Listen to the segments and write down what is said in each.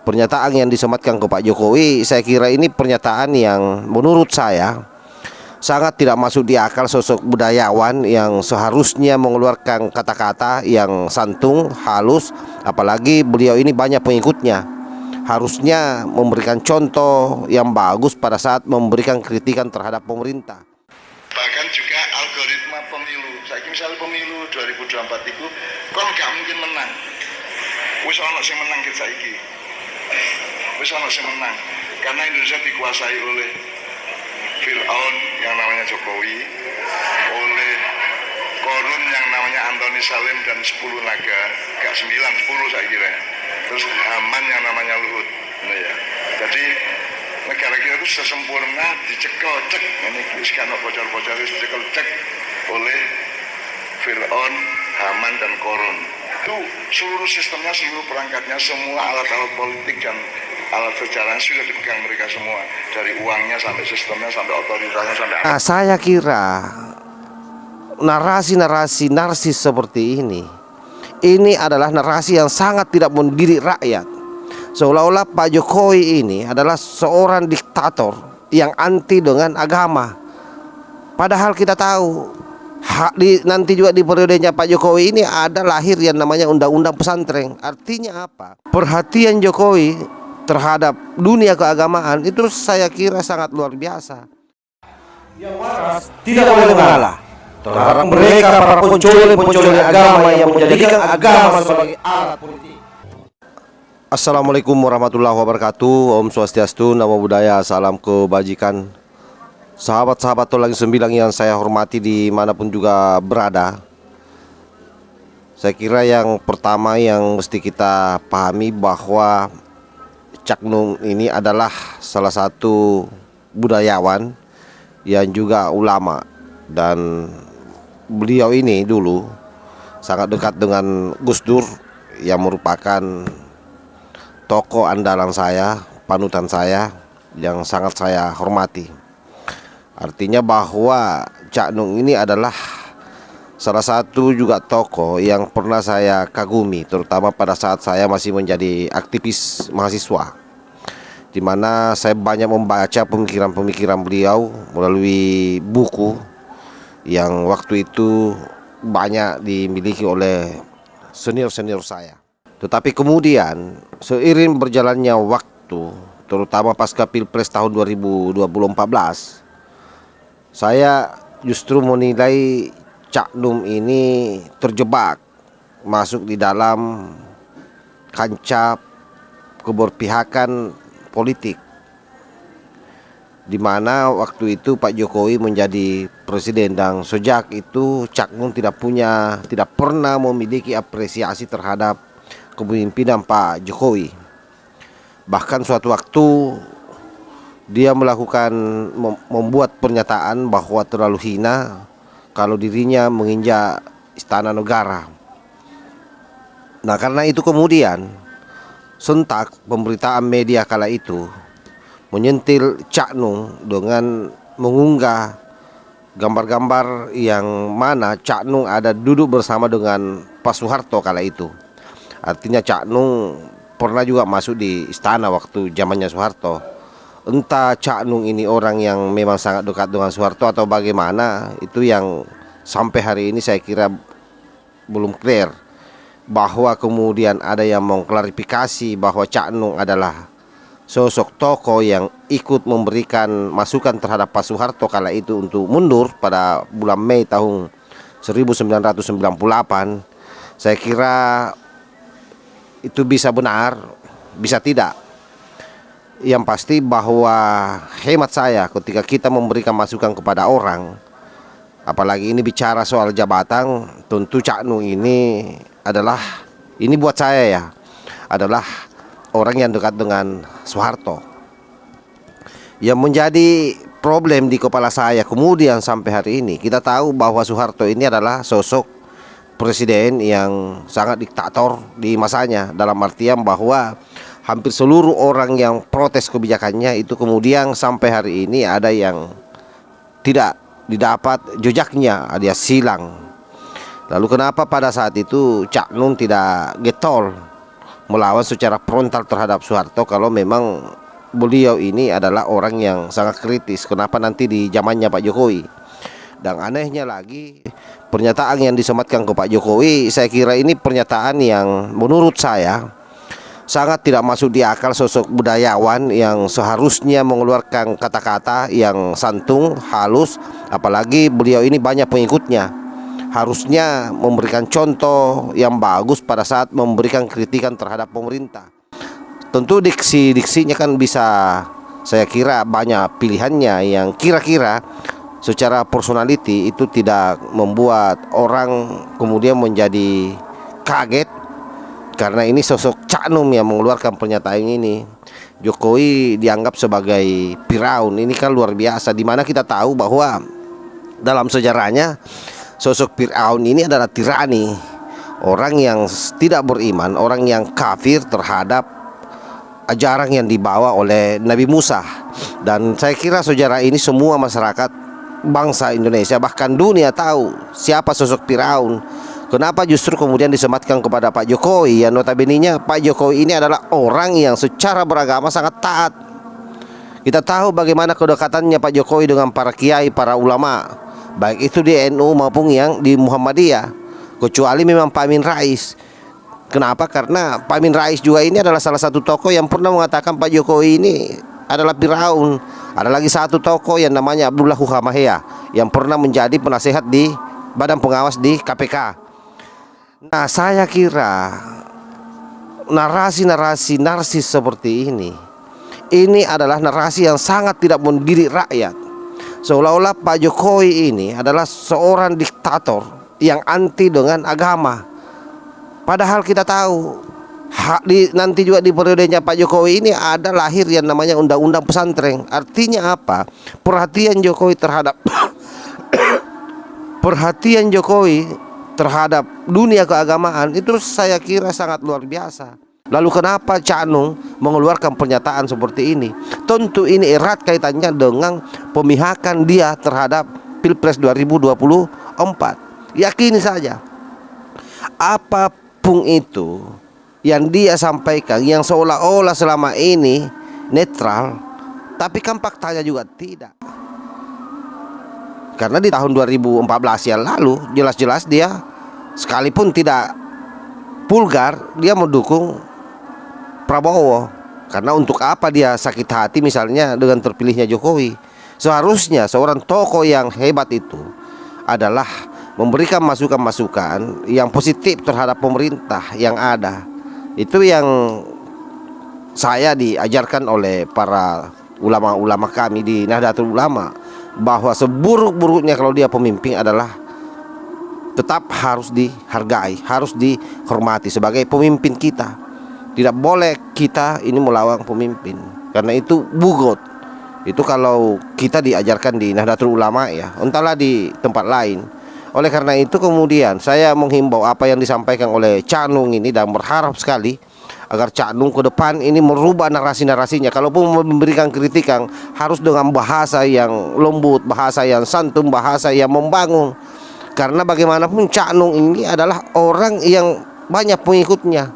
pernyataan yang disematkan ke Pak Jokowi, saya kira ini pernyataan yang menurut saya sangat tidak masuk di akal sosok budayawan yang seharusnya mengeluarkan kata-kata yang santun, halus, apalagi beliau ini banyak pengikutnya. Harusnya memberikan contoh yang bagus pada saat memberikan kritikan terhadap pemerintah. Bahkan juga algoritma pemilu, saya misalnya pemilu 2024 itu kon gak mungkin menang. Wis ana sing menang kita saiki. Wis ana sing menang karena Indonesia dikuasai oleh Fir'aun yang namanya Jokowi, oleh Korun yang namanya Antoni Salim dan 10 naga, gak 9, 10 saya kira. Terus Haman yang namanya Luhut. Nah ya. Jadi negara kita itu sesempurna dicekel cek, ini sekarang bocor-bocor dicekel cek oleh Fir'aun, Haman dan Korun. Itu seluruh sistemnya, seluruh perangkatnya, semua alat-alat politik dan alat sejarah sudah dipegang mereka semua, dari uangnya sampai sistemnya sampai otoritasnya sampai. Nah, saya kira narasi-narasi narsis seperti ini adalah narasi yang sangat tidak mendidik rakyat. Seolah-olah Pak Jokowi ini adalah seorang diktator yang anti dengan agama. Padahal kita tahu nanti juga di periodenya Pak Jokowi ini ada lahir yang namanya undang-undang pesantren. Artinya apa? Perhatian Jokowi terhadap dunia keagamaan itu saya kira sangat luar biasa. Yang waras tidak boleh mengalah terhadap mereka para pencoleng agama yang menjadikan agama sebagai alat politik. Assalamualaikum warahmatullahi wabarakatuh. Om Swastiastu, Namo Buddhaya, salam kebajikan. Sahabat-sahabat Tolang Sembilang yang saya hormati dimanapun juga berada, saya kira yang pertama yang mesti kita pahami bahwa Cak Nung ini adalah salah satu budayawan yang juga ulama, dan beliau ini dulu sangat dekat dengan Gus Dur yang merupakan tokoh andalan saya, panutan saya yang sangat saya hormati. Artinya bahwa Cak Nung ini adalah salah satu juga tokoh yang pernah saya kagumi, terutama pada saat saya masih menjadi aktivis mahasiswa, di mana saya banyak membaca pemikiran-pemikiran beliau melalui buku yang waktu itu banyak dimiliki oleh senior-senior saya. Tetapi kemudian seiring berjalannya waktu, terutama pasca Pilpres tahun 2014, saya justru menilai Cak Nung ini terjebak masuk di dalam kancah keberpihakan politik, di mana waktu itu Pak Jokowi menjadi presiden, dan sejak itu Cak Nung tidak pernah memiliki apresiasi terhadap kepemimpinan Pak Jokowi. Bahkan suatu waktu dia membuat pernyataan bahwa terlalu hina kalau dirinya menginjak istana negara. Nah, karena itu kemudian sontak pemberitaan media kala itu menyentil Cak Nung dengan mengunggah gambar-gambar yang mana Cak Nung ada duduk bersama dengan Pak Soeharto kala itu. Artinya Cak Nung pernah juga masuk di istana waktu zamannya Soeharto. Entah Cak Nung ini orang yang memang sangat dekat dengan Soeharto atau bagaimana, itu yang sampai hari ini saya kira belum clear. Bahwa kemudian ada yang mengklarifikasi bahwa Cak Nung adalah sosok tokoh yang ikut memberikan masukan terhadap Pak Soeharto kala itu untuk mundur pada bulan Mei tahun 1998. Saya kira itu bisa benar, bisa tidak. Yang pasti bahwa hemat saya, ketika kita memberikan masukan kepada orang, apalagi ini bicara soal jabatan, tentu Cak Nung ini buat saya adalah orang yang dekat dengan Soeharto. Yang menjadi problem di kepala saya kemudian sampai hari ini, kita tahu bahwa Soeharto ini adalah sosok presiden yang sangat diktator di masanya, dalam artian bahwa hampir seluruh orang yang protes kebijakannya itu kemudian sampai hari ini ada yang tidak didapat jejaknya, dia silang. Lalu kenapa pada saat itu Cak Nung tidak getol melawan secara frontal terhadap Soeharto kalau memang beliau ini adalah orang yang sangat kritis. Kenapa nanti di zamannya Pak Jokowi? Dan anehnya lagi, pernyataan yang disematkan ke Pak Jokowi, saya kira ini pernyataan yang menurut saya sangat tidak masuk di akal. Sosok budayawan yang seharusnya mengeluarkan kata-kata yang santun, halus, apalagi beliau ini banyak pengikutnya, harusnya memberikan contoh yang bagus pada saat memberikan kritikan terhadap pemerintah. Tentu diksinya kan bisa, saya kira banyak pilihannya yang kira-kira secara personality itu tidak membuat orang kemudian menjadi kaget. Karena ini sosok Cak Num yang mengeluarkan pernyataan ini. Jokowi dianggap sebagai Firaun. Ini kan luar biasa. Dimana kita tahu bahwa dalam sejarahnya sosok Firaun ini adalah tirani, orang yang tidak beriman, orang yang kafir terhadap ajaran yang dibawa oleh Nabi Musa. Dan saya kira sejarah ini semua masyarakat bangsa Indonesia, bahkan dunia tahu siapa sosok Firaun. Kenapa justru kemudian disematkan kepada Pak Jokowi? Ya notabene-nya Pak Jokowi ini adalah orang yang secara beragama sangat taat. Kita tahu bagaimana kedekatannya Pak Jokowi dengan para kiai, para ulama, baik itu di NU maupun yang di Muhammadiyah. Kecuali memang Pak Amin Rais. Kenapa? Karena Pak Amin Rais juga ini adalah salah satu tokoh yang pernah mengatakan Pak Jokowi ini adalah Firaun. Ada lagi satu tokoh yang namanya Abdullah Hukamahea yang pernah menjadi penasehat di Badan Pengawas di KPK. Nah, saya kira narasi-narasi narsis seperti ini adalah narasi yang sangat tidak mendidik rakyat. Seolah-olah Pak Jokowi ini adalah seorang diktator yang anti dengan agama. Padahal kita tahu nanti juga di periodenya Pak Jokowi ini ada lahir yang namanya undang-undang pesantren. Artinya apa? Perhatian Jokowi terhadap perhatian Jokowi terhadap dunia keagamaan itu saya kira sangat luar biasa. Lalu kenapa Cak Num mengeluarkan pernyataan seperti ini? Tentu ini erat kaitannya dengan pemihakan dia terhadap Pilpres 2024. Yakini saja, apapun itu yang dia sampaikan yang seolah-olah selama ini netral, tapi kan faktanya juga tidak. Karena di tahun 2014 yang lalu jelas-jelas dia sekalipun tidak vulgar dia mendukung Prabowo. Karena untuk apa dia sakit hati misalnya dengan terpilihnya Jokowi? Seharusnya seorang tokoh yang hebat itu adalah memberikan masukan-masukan yang positif terhadap pemerintah yang ada. Itu yang saya diajarkan oleh para ulama-ulama kami di Nahdlatul Ulama, bahwa seburuk-buruknya kalau dia pemimpin adalah tetap harus dihargai, harus dihormati sebagai pemimpin kita. Tidak boleh kita ini melawan pemimpin, karena itu bugot. Itu kalau kita diajarkan di Nahdlatul Ulama ya, entahlah di tempat lain. Oleh karena itu kemudian saya menghimbau apa yang disampaikan oleh Cak Num ini, dan berharap sekali agar Cak Num ke depan ini merubah narasi-narasinya. Kalaupun memberikan kritikan harus dengan bahasa yang lembut, bahasa yang santun, bahasa yang membangun. Karena bagaimanapun Cak Num ini adalah orang yang banyak pengikutnya,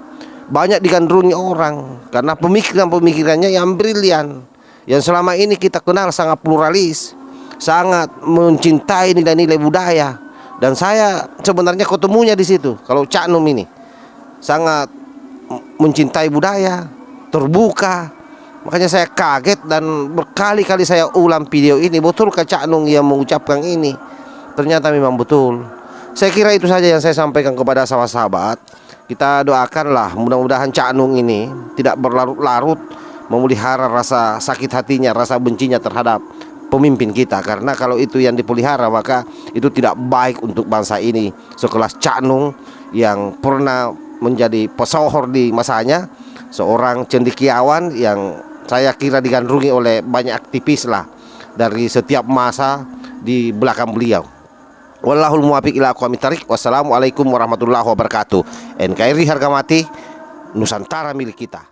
banyak digandrungi orang karena pemikiran-pemikirannya yang brilian, yang selama ini kita kenal sangat pluralis, sangat mencintai nilai-nilai budaya. Dan saya sebenarnya ketemunya di situ. Kalau Cak Num ini sangat mencintai budaya, terbuka. Makanya saya kaget dan berkali-kali saya ulang video ini. Betulkah Cak Num yang mengucapkan ini? Ternyata memang betul. Saya kira itu saja yang saya sampaikan kepada sahabat-sahabat. Kita doakanlah mudah-mudahan Cak Num ini tidak berlarut-larut memelihara rasa sakit hatinya, rasa bencinya terhadap pemimpin kita. Karena kalau itu yang dipelihara, maka itu tidak baik untuk bangsa ini. Sekelas Cak Num yang pernah menjadi pesohor di masanya, seorang cendekiawan yang saya kira digandrungi oleh banyak aktivis lah dari setiap masa di belakang beliau. Wallahul muwaffiq ila aqwamit thariq. Wassalamualaikum warahmatullahi wabarakatuh. NKRI harga mati, Nusantara milik kita.